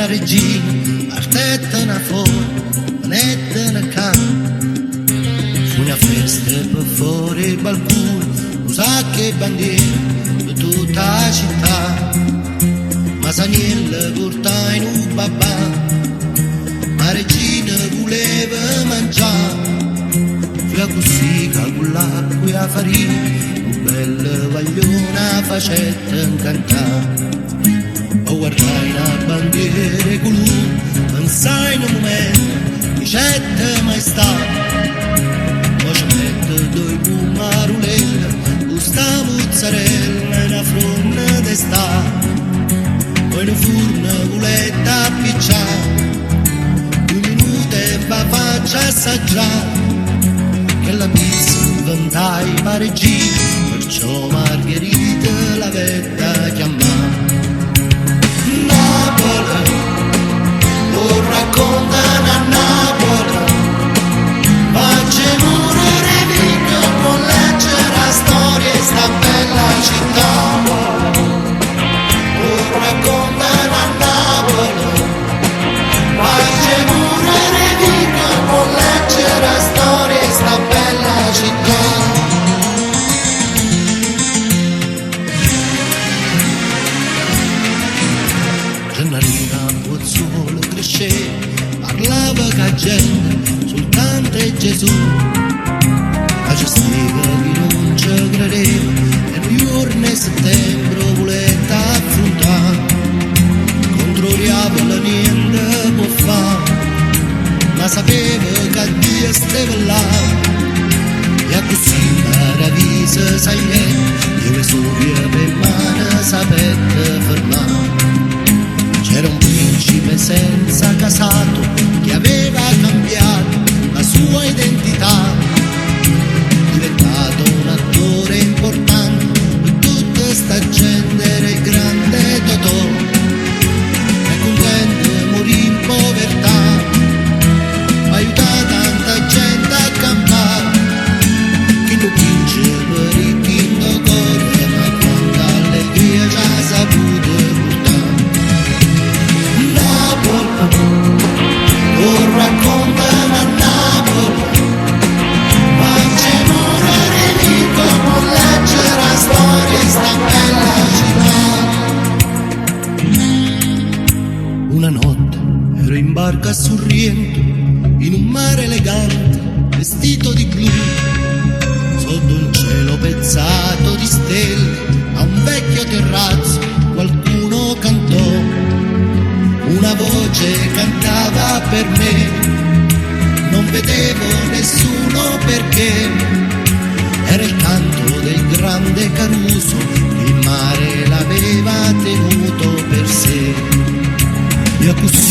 regina, artetta una fuori, manetta una can. Fu una festa per fuori il balcone, un sacco e bandiere di tutta la città. Ma Saniel porta in un babà, la regina voleva mangiare. Fu così che con l'acqua e la farina, un bel vaglione facetta incantare. O guardai la bandiera con lui, pensai in un momento, dicette maestà. Poi ci mette due pumarulelle, questa mozzarella e una fronna d'està. Poi in forno volette appicciare, 2 minuti e va faccia assaggiare. Che la pizza inventai pareggina, perciò Margherita l'avetta chiamata. Napoli, lo raccontano a Napoli, facce morire mica, non leggere la storia di sta bella città. Lo raccontano a Napoli, facce morire mica, non leggere la storia di sta bella città. Giannarina a Pozzuolo cresceva, parlava con gente, soltanto Gesù. La gestiva che non ci credeva, e noi giorni di settembre volette affrontare. Contro diavolo niente può fare, ma sapeva che Dio stava là. E così la visa sai io le sue per mano sapete fermare. C'era un principe senza casato che aveva cambiato la sua identità, diventato un attore importante per tutta sta gente, era il grande Totò. E contento morì in povertà, aiuta tanta gente a campare. Chi lo principe ricchindo corre, ma quanta allegria ci ha saputo portare. Lo raccontano a Napoli, facce morire vivo, non leggere la storia di sta bella città. Una notte ero in barca a Sorrento, in un mare elegante, vestito di blu, sotto un cielo pezzato di stelle, a un vecchio terrazzo qualcuno cantò. Una voce cantava per me, non vedevo nessuno perché era il canto del grande Caruso, il mare l'aveva tenuto per sé. Io così